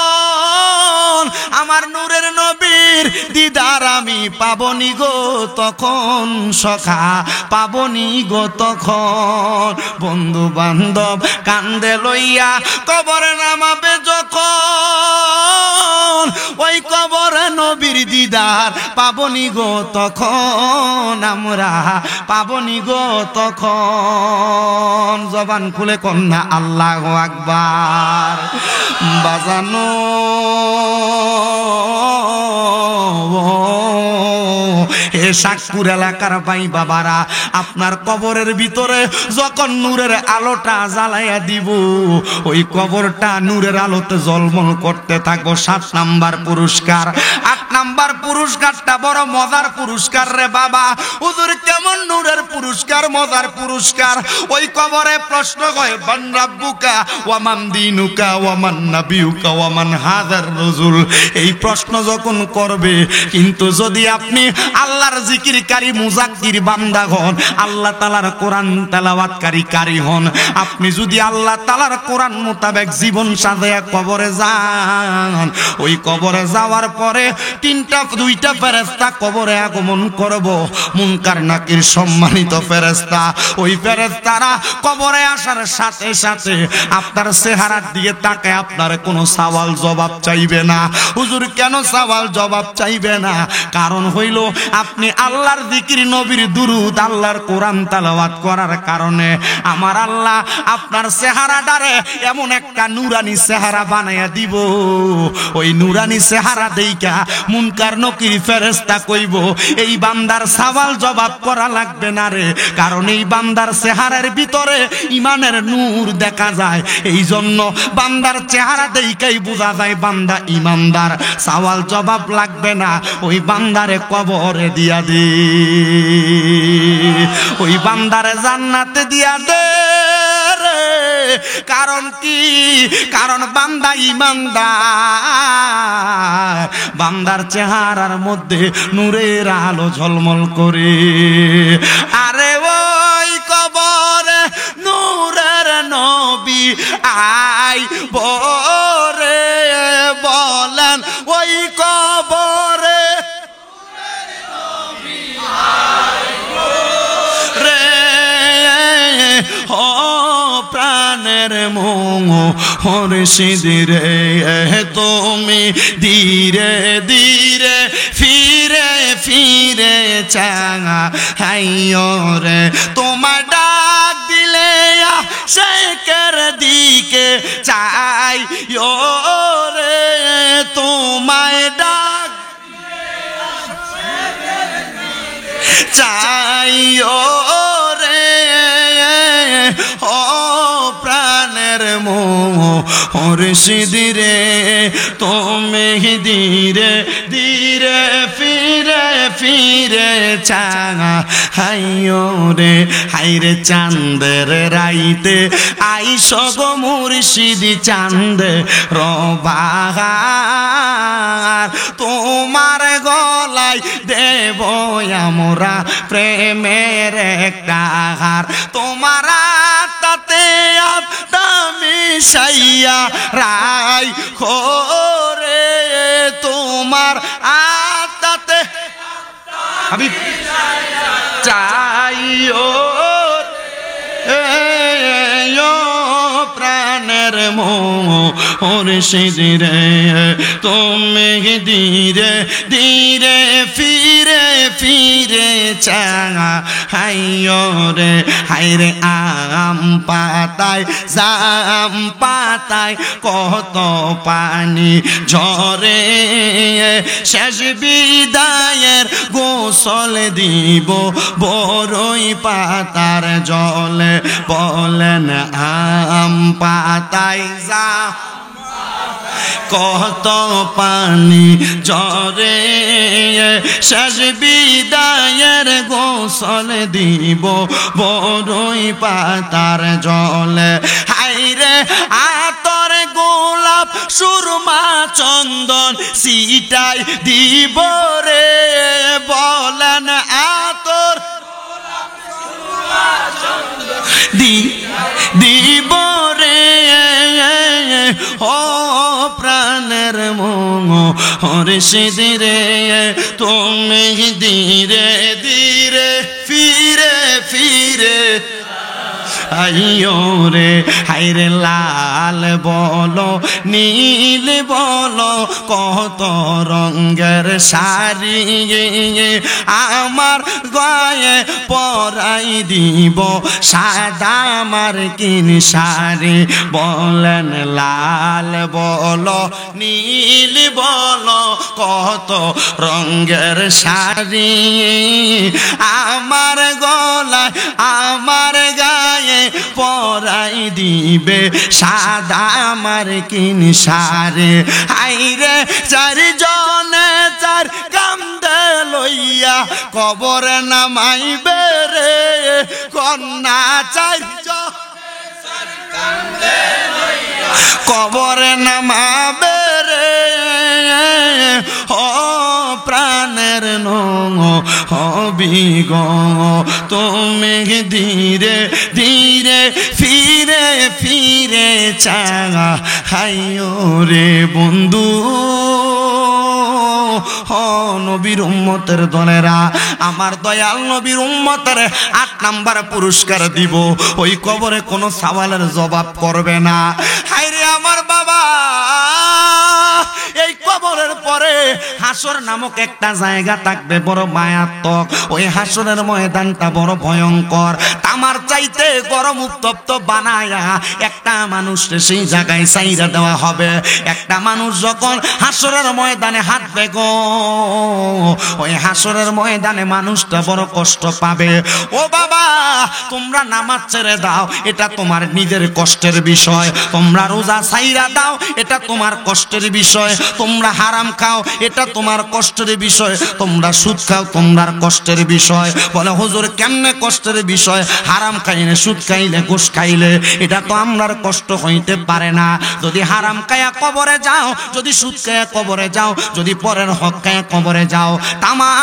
আমার নূরের নবীর দিদার আমি পাবনি গো তখন, সখা পাবনি গো তখন। বন্ধু বান্ধব কান্দে লইয়া কবরে নামাবে যখন, ওই কবরে নবীর দিদার পাবনি গো তখন, আমরা পাবনি গো তখন। জবান খুলে কন্যা আল্লাহু আকবার। বাজানো হে শাকপুর এলাকার ভাই বাবারা, আপনার কবরের ভিতরে যখন নূরের আলোটা জ্বালাইয়া দিব, ওই কবরটা নূরের আলোতে ঝলমল করতে থাকবো। 7 নাম্বার পুরস্কার। 8 নাম্বার পুরস্কারটা বড় মজার পুরস্কার রে বাবা। হুজুর কেমন নূরের পুরস্কার, মজার পুরস্কার? ওই কবরে প্রশ্ন হয়, মান রাব্বুকা ওয়া মান দীনুকা ওয়া মান নাবিয়ুকা ওয়া মান হাযার রাসূল। এই প্রশ্ন যখন করবে, কিন্তু যদি আপনি আল্লাহর জিকিরকারী মুজাক্কির বান্দা হন, আল্লাহ তাআলার কোরআন তেলাওয়াতকারী কারি হন, আপনি যদি আল্লাহ তাআলার কোরআন মোতাবেক জীবন সাজায়া কবরে যান, ওই কবরে যাওয়ার পরে 2টা ফেরেশতা কবরে আগমন করব, মুনকার নাকির সম্মানিত ফেরেশতা। ওই ফেরেশতারা কবরে আসার সাথে সাথে আপনার চেহারার দিকে তাকায় আপনার কোনো সওয়াল জবাব চাইবে না। হুজুর কেন সওয়াল জবাব চাইবে না? কারণ হইল আপনি আল্লাহর জিকির, নবীর দুরূদ, আল্লাহর কোরআন তেলাওয়াত করার কারণে আমার আল্লাহ আপনার চেহারাটারে এমন একটা নুরানি চেহারা বানাইয়া দিব, ওই নুরানি চেহারা দেইকা মুনকার নকির ফেরেশতা কইব, এই বান্দার সওয়াল জবাব করা লাগবে না রে, কারণ এই বান্দার চেহারার ভিতরে ইমানের নূর দেখা যায়। এই জন্য বান্দার চেহারা দেইকাই বোঝা যায় বান্দা ইমানদার। সওয়াল জবাব লাগবে না, ওই বান্দারে কবরে দিয়া দে, ওই বান্দারে জান্নাতে দিয়া দে রে। কারণ কি? কারণ বান্দা ইমানদার, বান্দার চেহারার মধ্যে নূরের আলো ঝলমল করে। আরে ওই কবরে নূরের নবী আই বরে বলেন, ওই কবরে রে ও প্রাণের মোহর সিদিরে, তুমি ধীরে ধীরে ফিরে ফিরে চাহাইও রে, তোমার ডাক দিলে শেখের দিকে চাই রে, তোমায় ডাক চাইও রে ও প্রাণের মোহর সিদিরে, তুমি ধীরে ধীরে ফিরে ফিরে চাহাইও রে। হাইরে চাঁদের রাইতে আইস গো মুর্শিদি চাঁদে রবাহার, তোমার গলায় দেব আমরা প্রেমের একটা হার, তোমার তাতে আমি সাইয়া রাই খোরে, তোমার আতাতে আমি চাইও প্রাণের প্রাণের মুর্শিদ রে তুমি ধীরে ধীরে ফিরে ফিরে চাইও রে হায়রে আম পাতায় জাম পাতায় কত পানি ঝরে শেষ বিদায়ের গোসল দিব বড়ই পাতার জলে বলেন আম পাতায় জাম কত পানি ঝরে শেষ বিদায়ের গোসল দিব বড়ই পাতার জলে হায়রে আতর গোলাপ সুরমা চন্দন সিটাই দিব রে বলেন আতর দিব রে ও প্রাণের মুর্শিদ রে তুমি ধীরে ধীরে ফিরে ফিরে আইও রে হায়রে লাল বলো নীল বলো কত রঙের শাড়ি আমার গায়ে পরাই দিব সাদা আমার কিন শাড়ি বলেন লাল বলো নীল বলো কত রঙের শাড়ি আমার গলায় আমার গায়ে পরাই দিবে সাদা আমার কিন শাড়ি হায়রে চারজনে চার কান্দে লইয়া কবরে নামাইবে রে কন্যা চারজন কবরে নামাবে রে ও প্রাণের হবিগ তুমি ধীরে ধীরে ফিরে ফিরে চাইও রে বন্ধু নবীর উম্মতের দলেরা আমার দয়াল নবীর উম্মতের 8 নাম্বার পুরস্কার দিব ওই কবরে কোনো সওয়ালের জবাব করবে না হায়রে আমার বাবা এই কবরের পরে হাসর নামক একটা জায়গা থাকবে বড় মায়াত্মক ওই হাসরের ময়দানটা বড় ভয়ঙ্কর তামার চাইতে গরম উত্তপ্ত বানায়া একটা মানুষকে সেই জায়গায় চাইরা দেওয়া হবে একটা মানুষ যখন হাসরের ময়দানে হাঁটবে গো ওই হাসরের ময়দানে মানুষটা বড় কষ্ট পাবে ও বাবা তোমরা নামাজ ছেড়ে দাও এটা তোমার নিজের কষ্টের বিষয় তোমরা রোজা ছাইরা দাও এটা তোমার কষ্টের বিষয় তোমরা হারাম খাও এটা তোমার কষ্টের বিষয় তোমরা সুদ খাও তোমার কষ্টের বিষয় বলে হুজুর কেমনে কষ্টের বিষয় হারাম খাইলে সুদ খাইলে ঘুষ খাইলে এটা তো আমরার কষ্ট হইতে পারে না যদি হারাম খায়া কবরে যাও যদি সুদ খায়া কবরে যাও যদি পরের হক খায়া কবরে যাও তামার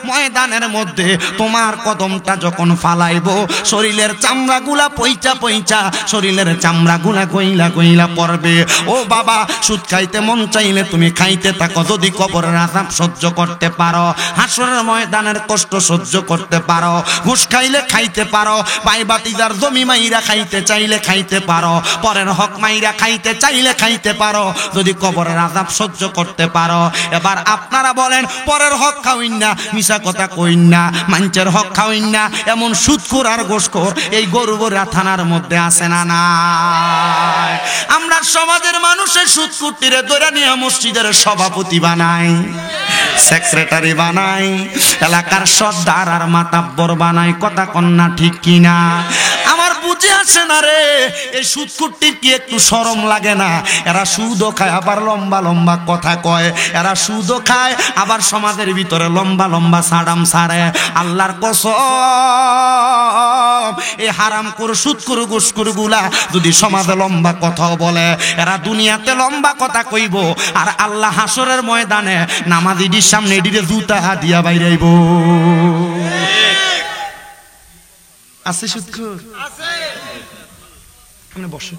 ময়দানের মধ্যে তোমার কদমটা যখন ফালাইবো শরীরের চামড়াগুলা পইচা পইচা শরীরের চামড়াগুলা গইলা গইলা পড়বে ও বাবা সুদ খাইতে মন চাইলে তুমি খাইতে থাকো যদি কবরের আযাব সহ্য করতে পারো হাসরের ময়দানের কষ্ট সহ্য করতে পারো ঘুষ খাইলে খাইতে পারো ভাই বাতিদার জমি মাইরা খাইতে চাইলে খাইতে পারো পরের হক মাইরা খাইতে চাইলে খাইতে পারো যদি কবরের আযাব সহ্য করতে পারো এবার আপনারা বলেন পরের হক খাওইন না মিছা কথা কইন না মানুষের হক খাওইন না এমন সুদখোর আর ঘুষখোর এই গরুবরা থানার মধ্যে আছে না না আমরা সমাজের মানুষের সুদকুটিরে ধরে নিয়ে মসজিদের সভাপতি বানাই সেক্রেটারি বানাই এলাকার সর্দার আর মাতাব্বর বানাই কথা কন্যা ঠিক কিনা আমার বুঝে আসে না রে এই সুদকুটির কি একটু শরম লাগে না এরা সুদও খায় আবার লম্বা লম্বা কথা কয় এরা সুদও খায় আবার সমাজের ভিতরে লম্বা লম্বা সাড়াম সারে আল্লাহর কসম এই হারামখোর সুদখোর ঘুষখোর গুলা যদি সমাজে লম্বা কথা বলে এরা দুনিয়াতে লম্বা কথা কইব আর আল্লাহ হাসরের ময়দানে নামাজিদের সামনে এদিকে জুতা দিয়া বাইরাইব আছে সুদখোর আছে আপনি বসে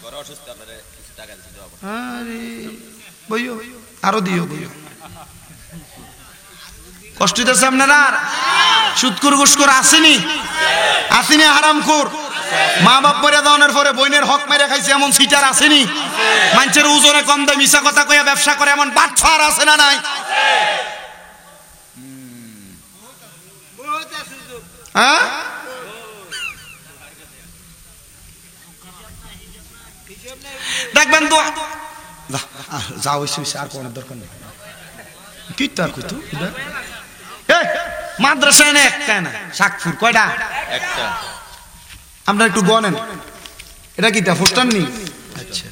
বড় অসুস্থ আপনারে কিছু টাকা দিতে হবে আরে বইও আরো দিও বইও কষ্ট দিতেছে আপনারা সুদখোর ঘুষখোর আসেনি আসেনি হারামখোর মা বাপ মরে যাওয়ার পরে বইনের হক মেরে খাইছে এমন সিটার আসেনি? মানুষের ওজনে কম দেয় মিশা কথা কইয়া ব্যবসা করে এমন বাচ্চার আছে না নাই? হ্যাঁ, দেখবেন তো যা হয়েছে আর কোনো দরকার নেই। কি তার কইতো মাদ্রাসা এনে একটা না শাকপুর কয়টা? একটা। আপনারা একটু গনেন, এটা কি পোস্টার নেই? আচ্ছা,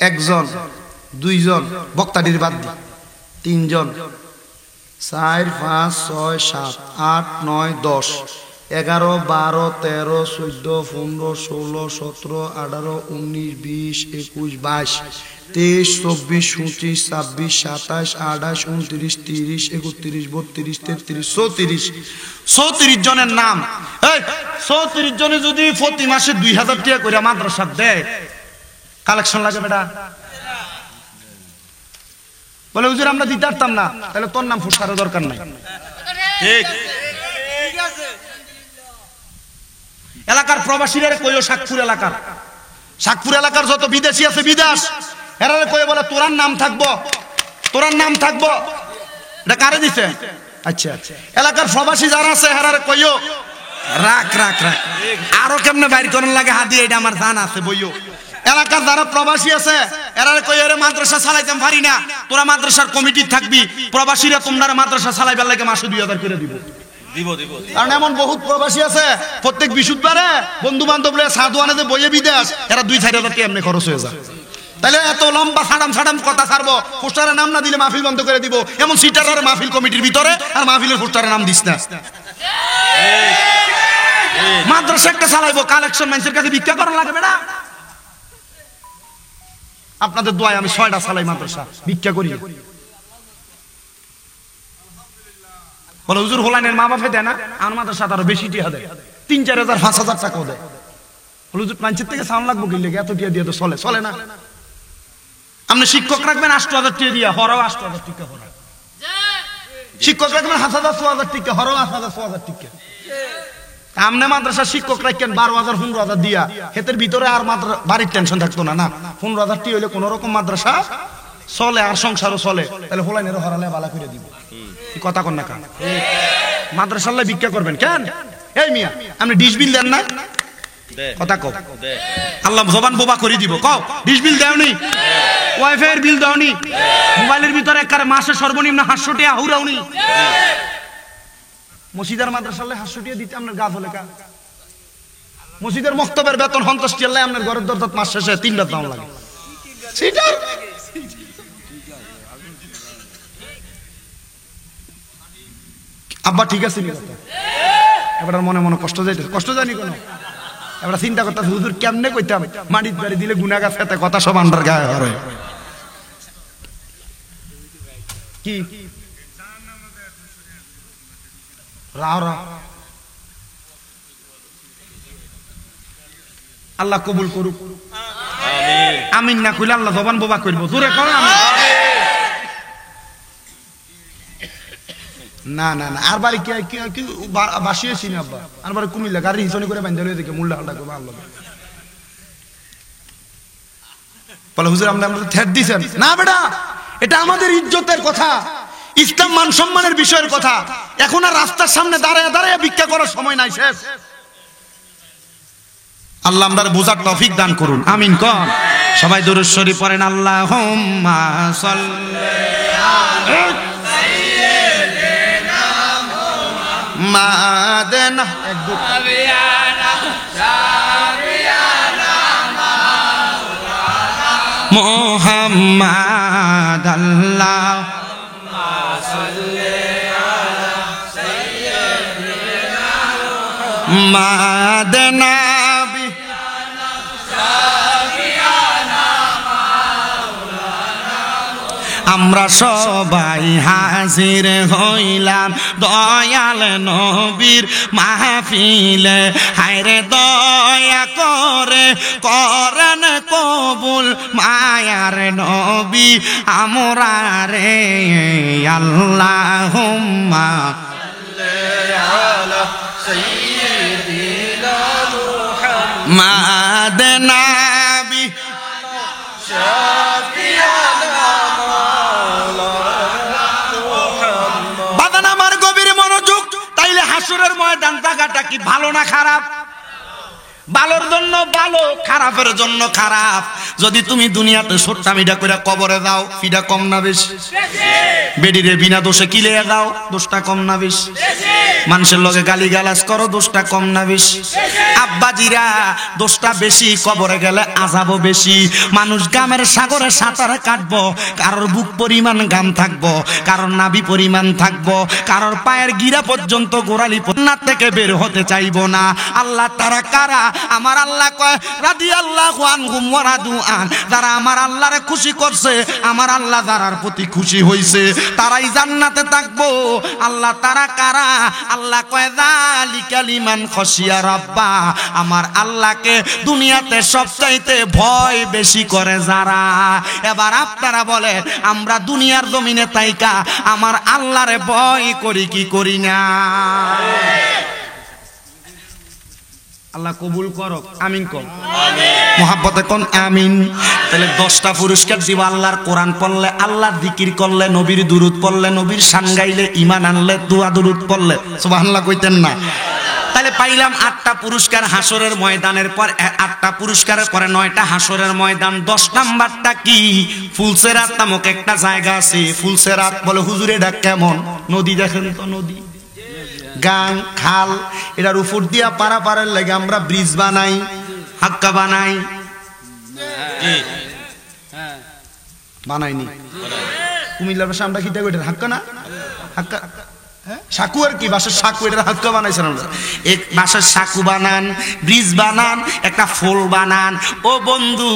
একজন, দুইজন বক্তাটির বাদ দি, তিনজন, 4, 5, 6, 7, 8, 9, 10, 11, 12, 13, 14, 15, 16, 17, 18, 19, 20, 21, 22, 23, 24, 25, 26, 27, 28, 29, 30, 31, 32, 33, 34, 34 জনের নাম। এই 34 জনে যদি প্রতি মাসে 2000 টাকা করে মাদ্রাসা দেয়, কালেকশন লাগে বেটা? বলে হুজুর আমরা দিতে পারতাম না, তাহলে তোর নাম ফুসকারও দরকার নাই। ঠিক এলাকার প্রবাসীরা কইও, শাকপুর এলাকার যত বিদেশি আছে বিদেশ, এরা কই বলে তোরার নাম থাকবো, তোরার নাম থাকবো। এটা কারে দিছে? আচ্ছা, এলাকার প্রবাসী যারা আছে হেরারে কইও রাখ রাখ রাখ, আরো কেমনে বাইর করার লাগে হাত দিয়ে, এটা আমার জানা আছে বইও। এলাকার যারা প্রবাসী আছে এরারে কই এর মাদ্রাসা চালাইতাম পারি না, তোরা মাদ্রাসার কমিটি থাকবি, প্রবাসীরা তোমরা মাদ্রাসা চালাইবার লাগে মাসে 2000 করে দিব। কারণ এমন বহুত প্রবাসী আছে প্রত্যেক বৃহস্পতিবারে বন্ধু বান্ধব সাধুয়ানে বইয়ে বিদেশ, এরা 2-4 হাজার এমনি খরচ হয়ে যায়। তাহলে এত লম্বা সাডাম কথা ছাড়বো, পোস্টারের নাম না দিলে মাহফিল বন্ধ করে দিব। এমন সিটার মাহফিল কমিটির ভিতরে, আর মাহফিলের পোস্টারের নাম দিস না। মাদ্রাসা একটা চালাইবো, কালেকশন মানুষের কাছে ভিক্ষা করা লাগবে না। আপনাদের দোয়ায় আমি 6টা চালাই মাদ্রাসা, ভিক্ষা করি। বলে হুজুর হোলাইনের মা বাপে দেয় না, আমার মাদ্রাসা আরো বেশি টিয়া দেয়, 3-4 হাজার 5 হাজার টাকাও দেয়। হুজুর মানুষের থেকে সাউন্ড লাগবো কি লেগে, এত টিয়া দিয়ে তো চলে না। আপনি শিক্ষক রাখবেন 8,000 টাকা দিয়া, হরাও 8,000 টাকা হরা। শিক্ষক রাখবেন 7,000 6,000 টাকা, হরাও 8,000 6,000 টাকা। আমনে মাদ্রাসা শিক্ষক রাখেন 12,000 15,000 দিয়া, হেতের ভিতরে আর বাড়ির টেনশন থাকতো না। 15,000 টাকা হইলে কোন রকম মাদ্রাসা চলে, আর সংসারও চলে। তাহলে হোলাইনের হরালে বালা করে দিব। কথা কন না কেন? মাদ্রাসাল্লাহ ভিক্ষা করবেন কেন? এই মিয়া আপনি ডিশ বিল দেন না? কথা কও, আল্লাহ জবান বোবা করে দিব। কও ডিশ বিল দেওনি, ওয়াইফাই এর বিল দাওনি, মোবাইলের ভিতরে একবারে মাসে সর্বনিম্ন 800 টাকা হুরাওনি। মসজিদের মাদ্রাসাল্লাহ 800 টাকা দিতে আপনার গাছ হলে কা? মসজিদের মক্তবের বেতন 50 টাকা, আপনার ঘরের দরজাত মাস শেষে 3 রাত দাম লাগে। সেটা আব্বা ঠিক আছে নি কথা? এবার মনে মনে কষ্ট যাইতেছে, কষ্ট জানি কেন? এবার চিন্তা করতেছে হুজুর কেমনে কইতাম, মাটির বাড়ি দিলে গুনাগাছ খেতে কথা সব আন্ডার গায়ে ধরে। কি রাও রাও, আল্লাহ কবুল করুক, আমিন না কইলে আল্লাহ জবান বোবা করবো। জোরে কর আমিন। না না না, আর বাড়ি কি বাসিয়েছি না আব্বা, আর বাড়ি কুমিল্লা, গাড়ি হিসনি করে বান্ধে লয়ে দেখে মুল্লা হাল্লা করবো আল্লাহ। বলে হুজুর আমরা থ্রেট দিছেন না বেটা, এটা আমাদের ইজ্জতের কথা, ইসলাম মান সম্মানের বিষয়ের কথা। এখন আর রাস্তার সামনে দাঁড়ায় দাঁড়ায় ভিক্ষা করার সময় নাই, শেষ। আল্লাহ আমাদের বোঝার তৌফিক দান করুন, আমিন কর। সবাই দুরূদ শরীফ পড়েন, আল্লাহুম্মা সাল্লি আলা মাদানা মুহাম্মাদ আল্লাহুম্মা সাল্লি আলা সাইয়্যিদিনা মাদানা আমরা সবাই হাজির হইলাম দয়াল নবীর মাহফিলে, হায়রে দয়া করে করেন কবুল মায়ার নবী আমরা রে। আল্লাহুম্মা সাল্লি আলা সাইয়্যিদিনা মুহাম্মদ মাদনাবি বাদান আমার গভীর মনোযোগ। তাইলে হাসরের ময়দান জায়গাটা কি ভালো না খারাপ? ভালোর জন্য ভালো, খারাপের জন্য খারাপ। যদি তুমি দুনিয়াতে সোট্টামিটা করে কবরে দাও, ফিটা কম না বেশি? বেডিরে বিনা দোষে কিলে দাও, দোষটা কম না বেশি? মানুষের লগে গালি গালাজ করো, দোষটা কম না বেশি? আব্বাজিরা দোষটা বেশি, কবরে গেলে আযাবও বেশি। মানুষ গামের সাগরে সাঁতার কাটবো, কারোর বুক পরিমাণ গাম থাকবো, কারোর নাভি পরিমাণ থাকবো, কারোর পায়ের গিরা পর্যন্ত গোড়ালি পন্নার থেকে বের হতে চাইবো না। আল্লাহ তারা কারা? আমার আল্লাহ কয় রাদিয়াল্লাহু আনহুম ওয়া রাদু আন, যারা আমার আল্লাহরে খুশি করছে, আমার আল্লাহ যারার প্রতি খুশি হইছে, তারাই জান্নাতে থাকবো। আল্লাহ তারা কারা? আল্লাহ কয় যালিকা লিমান খাশিয়া রাব্বা, আমার আল্লাহকে দুনিয়াতে সবচাইতে ভয় বেশি করে যারা। এবার আপনারা বলে আমরা দুনিয়ার জমিনে তাইকা আমার আল্লাহরে ভয় করি কি করি না? আল্লাহ কবুল করো, আমিন কর, মোহাব্বতে কোন আমিন। তাহলে 10টা পুরস্কার দিব আল্লাহর কোরআন পড়লে, আল্লাহর জিকির করলে, নবীর দুরূদ পড়লে, নবীর শান গাইলে, ঈমান আনলে, দোয়া দুরূদ পড়লে। সুবহানাল্লাহ কইতেন না? তাহলে পাইলাম 8টা পুরস্কার হাসরের ময়দানের পর, 8টা পুরস্কারের পরে 9টা হাসরের ময়দান। 10 নাম্বারটা কি? ফুলসেরাত নামক একটা জায়গা আছে। ফুলসেরাত বলে হুজুর এটা কেমন? নদী দেখেন তো, নদী, গাং, খাল, এটার উপর দিয়া পারাপারের লাগে আমরা ব্রিজ বানাই, হাক্কা বানাই। বানাইনি কুমিল্লার ভাষা আমরা কিটা কইটা হাক্কা না, হাক্কা সাকু আর কি, বাসার সাকু, এটা হাক্কা বানাইছেন আমরা। এক বাসার সাকু বানান, ব্রিজ বানান, একটা ফুল বানান। ও বন্ধু,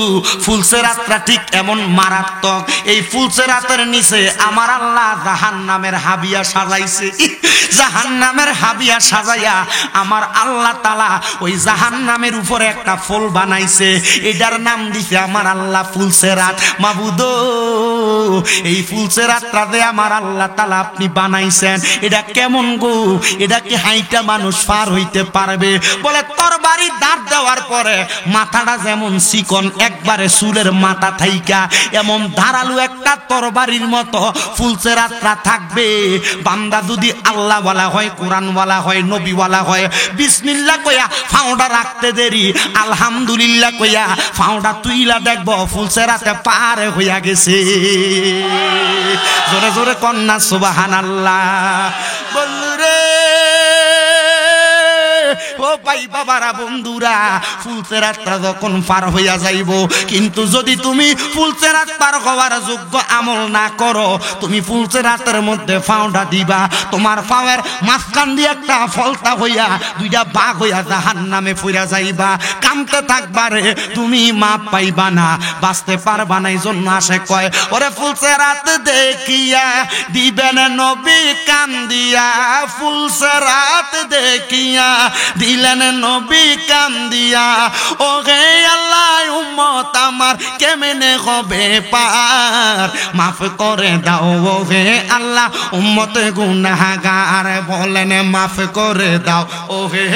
ফুলসেরাতটা ঠিক এমন মারাত্মক। এই ফুলসেরাতের নিচে আমার আল্লাহ জাহান্নামের হাবিয়া সাজাইছে। জাহান্নামের হাবিয়া সাজাইয়া আমার আল্লাহ তাআলা ওই জাহান্নামের উপরে একটা ফুল বানাইছে। এটার নাম দিছে আমার আল্লাহ ফুলসেরাত। মাবুদ, এই ফুলসেরাতটা যে আমার আল্লাহ তাআলা আপনি বানাইছেন, এটা কেমন গো? এটা কি হাইটা মানুষ পার হইতে পারবে? বলে তরবারি দাঁত দেওয়ার পরে মাথাটা যেমন চিকন, একবারে চুলের মাথা থাইকা এমন ধারালো একটা তরবারির মতো ফুলসেরাতটা থাকবে। বান্দা যদি আল্লাহ ওয়ালা হয়, কোরআন ওয়ালা হয়, নবী ওয়ালা হয়, বিসমিল্লাহ কইয়া ফাউডা রাখতে দেরি, আলহামদুলিল্লাহ কইয়া ফাউডা তুইলা দেখবো ফুলসেরাতে পার হইয়া গেছে। জোরে জোরে কন্যা সুবহানাল্লাহ। বন্ধুরে, ও ভাই বাবারা, বন্ধুরা, ফুলসেরাতটা যখন পার হইয়া যাইব, কিন্তু যদি তুমি ফুলসেরাত পার হওয়ার যোগ্য আমল না করো, তুমি ফুলসেরাতের মধ্যে ফাউডা দিবা, তোমার ফাওয়ের মাঝখান দিয়ে একটা ফলতা হইয়া দুইটা বাঘ হইয়া জাহান্নামে পইরা যাইবা। কামতে থাকবারে, তুমি মাপ পাইবা না, বাঁচতে পারবা না। এই জন্য আসে কয়, ওরে ফুলসেরাত দেখিয়া দিবেন নবী কান্দিয়া, ফুলসেরাত দেখিয়া দিলেন নবী কান্দিয়া। ও হে আল্লাহ, উম্মত আমার কেমনে হবে পার, মাফ করে দাও ও হে আল্লাহ, উম্মত গুনাহগার। বলেন মাফ করে দাও ও হে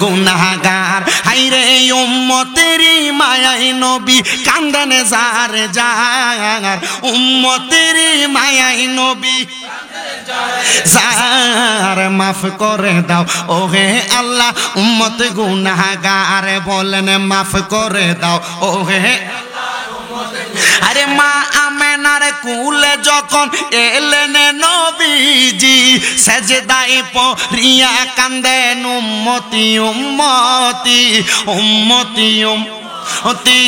গুনাহগার। হাইরে উম্মতেরই মায়াই নবী কান্দানে যার যার, উম্মতেরই মায়াই নবী যার, মাফ করে দাও ও হে আল্লাহ, উম্মত গুনাহগার। বলেন মাফ করে দাও ও হে। আরে মা আমেনার কুলে যখন এলেন নবীজি, সেজদায় পড়িয়া কান্দেন উম্মতি উম্মতি উম্মতি উম্মতি।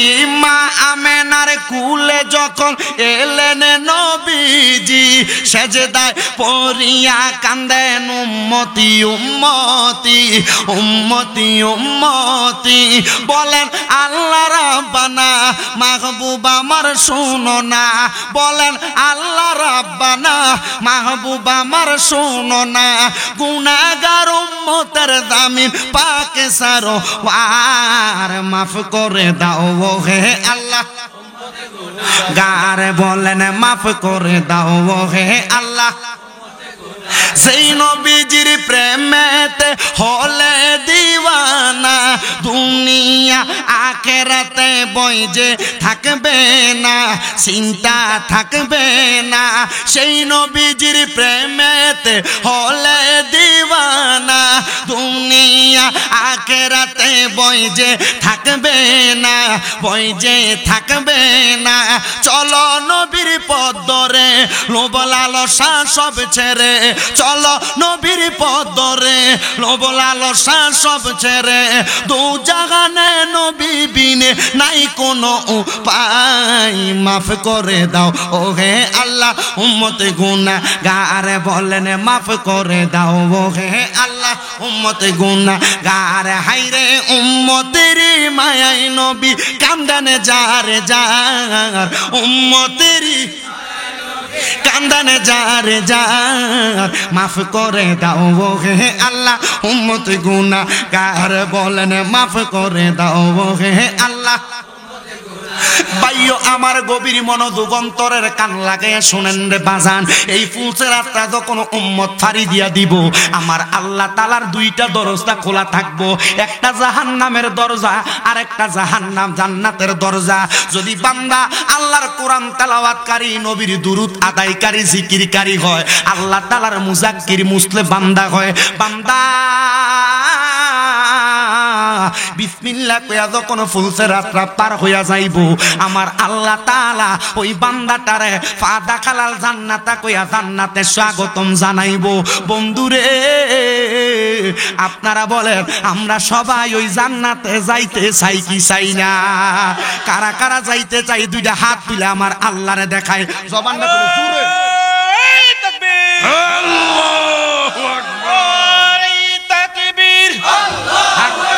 মা আমেনার কুলে যখন এলেন নবীজি, সেজদায় পড়িয়া কান্দেন উম্মতি উম্মতি উম্মতি উম্মতি। বলেন আল্লাহ রাব্বানা, মাহবুব আমার শুনো না। বলেন আল্লাহ রাব্বানা, মাহবুব আমার শুনো না। গুনাহগার উম্মতের জামিন পাকে সারো আর, মাফ করে দাও ও হে আল্লাহ গার। বলেন মাফ করে দাও ও হে আল্লাহ। সেই নবীজির প্রেমেতে হলে দিওয়ানা, দুনিয়া আখেরাতে বই যে থাকবে না, চিন্তা থাকবে না, সেই নবীজির প্রেমেতে হলে দিওয়ানা। দুনিয়া আখেরাতে বই যে থাকবে না, বই যে থাকবে না, চলো নবীর পথ ধরে লোভ লালসা সব ছেড়ে, চলো নবীর পথ ধরে লোভ লালসা সব ছেড়ে, দু জাহানে নবী বিনে নাই কোনো উপায়, মাফ করে দাও ও হে আল্লাহ উম্মতে গুনাহগার, বলেন মাফ করে দাও ও হে আল্লাহ উম্মতে গুনাহগার। হায়রে উম্মতের মায়ায় নবী কান্দানে যারে যার, উম্মতের কান্দানে যারে যার, মাফ করে দাও ও হে আল্লাহ উম্মতে গুনাহগার, বলেন মাফ করে দাও ও হে আল্লাহ। ভাইও আমার গভীর মনোযোগ অন্তরের কান লাগাইয়া শুনেন রে বাজান, এই ফুলসেরাতটা যখন উম্মত ফাড়ি দিয়া দিব, আমার আল্লাহ তাআলার দুইটা দরজা খোলা থাকবো, একটা জাহান্নামের দরজা আর একটা জাহান্নাম জান্নাতের দরজা। যদি বান্দা আল্লাহর কোরআন তেলাওয়াতকারী, নবীর দুরূদ আদায়কারী, জিকিরকারী হয়, আল্লাহ তাআলার মুজাক্কির মুসলে বান্দা হয়, বান্দা বিসমিল্লাহ কইয়া যখন ফুলসেরাতটা পার হইয়া যাইব, আমার আল্লাহ তাআলা ওই বান্দাটারে ফাদা খালাল জান্নাতা কইয়া জান্নাতে স্বাগতম জানাইব। বন্ধুরে আপনারা বলেন আমরা সবাই ওই জান্নাতে যাইতে চাই কি চাই না? কারা কারা যাইতে চাই দুইটা হাত তুলে আমার আল্লাহরে দেখায়, জবানটা করে জোরে তাকবীর, আল্লাহু আকবার, তাকবীর, আল্লাহ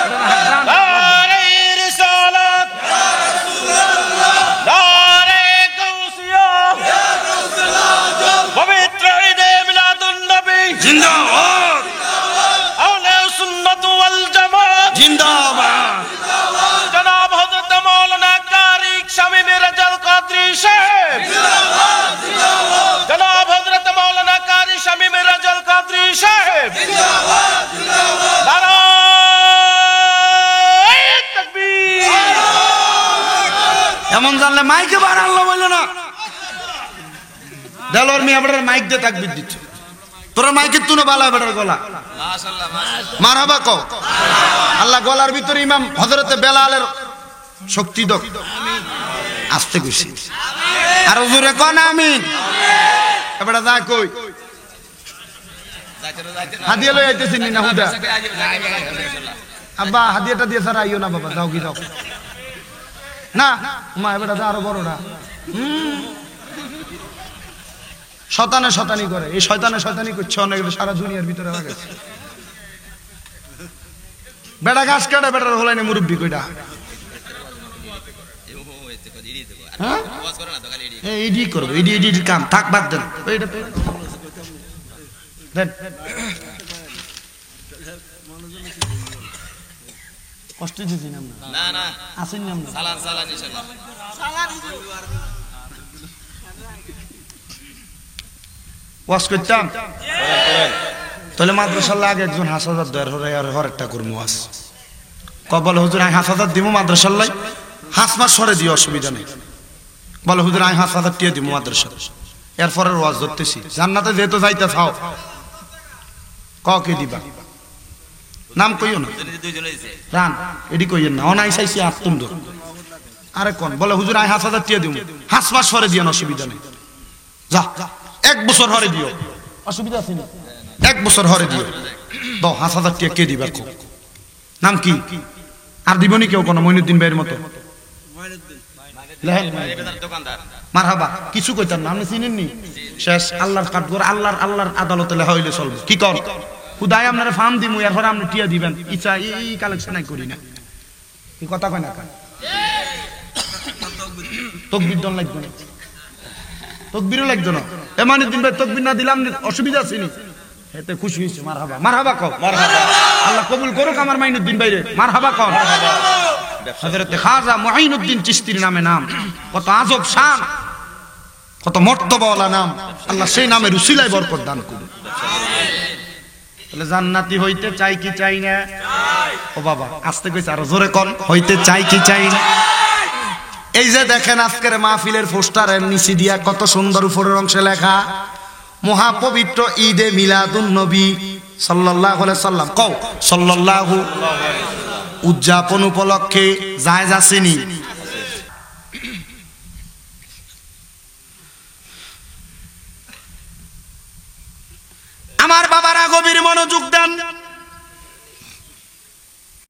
এমন জানলে মাইকে বার আল্লাহ বললো না, দেলোয়ার মিয়া বেটার মাইক দিয়ে তাকবীর দিচ্ছে, তোরা মাইকের তুনো বালা বেটার গলা মারহাবা কও। আল্লাহ গলার ভিতরে ইমাম হযরতে বেলালের শক্তি দক, আস্তে কইছি আর জোরে কোন আমিন। এবারে যা কই হাদিয়া লই আইতেছিস না হুদা, আব্বা হাদিয়াটা দিয়ে স্যার আইও না বাবা, যাও কি যাও না মা, এবারে যা আরো বড়রা শতানে শতানি করে, এই শয়তানে শয়তানি করছে অনেক সারা দুনিয়ার ভিতরে লাগাচ্ছে। বেড়া ঘাস কাটে বেটার হলাই না মুরব্বী কইটা, হ্যাঁ ইডি করবো, ইডি ইডি কাম থাক, বাদ দেন দেন। কষ্ট দিছি না না আসেন না সালান সালান ইনশাআল্লাহ সালান ওয়াজ করতাম তাহলে মাদ্রাসার লাগে একজন 5000 দেড় আর হরেকটা করবো ওয়াজ কবল হুজুর আই 5000 দিব মাদ্রাসার লাই, 5 মাস সরে দিও অসুবিধা নেই, বলে হুজুর আই 5000 টিয়া দিব মাদ্রাসা, এরপরে ওয়াজ ধরতেছি জান্নাতে যেহেতু যাইতে চাও কে দিবা, নাম কইও না রান এডি কইয়েন না, অনাই চাইছি আত্মন্দ আরে কোন বলে হুজুর আই 5000 টিয়া দিব, 5 মাস সরে দিও অসুবিধা নেই, যা 1 বছর হরে দিও অসুবিধা আছে না, 1 বছর হরে দিও দাও 5000 টিয়া কে দিবা, নাম কি আর দিবনি কেউ কোন মইনুদ্দিন ভাইয়ের মতো মারহাবা কিছু কইতাম না, আপনি চিনেন নি শেষ আল্লাহর কাঠগড় আল্লাহর আল্লাহর আদালতে লেখা হইলে চলবে কি কর খুদাই আপনারা ফার্ম দিমু এরপরে আপনি টিয়া দিবেন, ইচ্ছা এই কালেকশন করি না, কি কথা কয় না তকবীর দন লাগবে না, তকবীরও লাগবে না, এমানুদ্দিন ভাই তকবীর না দিলাম অসুবিধা আছে নি, এতে খুশি হইছে মারহাবা মারহাবা কও মারহাবা, আল্লাহ কবুল করুক আমার মাইনুদ্দিন ভাইরে, মারহাবা কও মারহাবা। হযরতে খাজা মুঈনুদ্দিন চিশতির নামে নাম, কত আজব শান, কত মর্তবাওয়ালা নাম, আল্লাহ সেই নামের উসিলায় বরকত দান করুন। তাহলে জান্নাতি হইতে চাই কি চাই না? ও বাবা আস্তে কইছে আরো জোরে কোন হইতে চাই কি চাই না। এই যে দেখেন আজকের মাহফিলের পোস্টারের নিচে দিয়া কত সুন্দর উপরের অংশে লেখা মহাপবিত্র ঈদে মিলাদুন নবী সাল্লাল্লাহু আলাইহি সাল্লাম, কও সাল্লাল্লাহু, উদযাপন উপলক্ষে জায়েজ আসেনি? আমার বাবারা গভীর মনোযোগ দেন।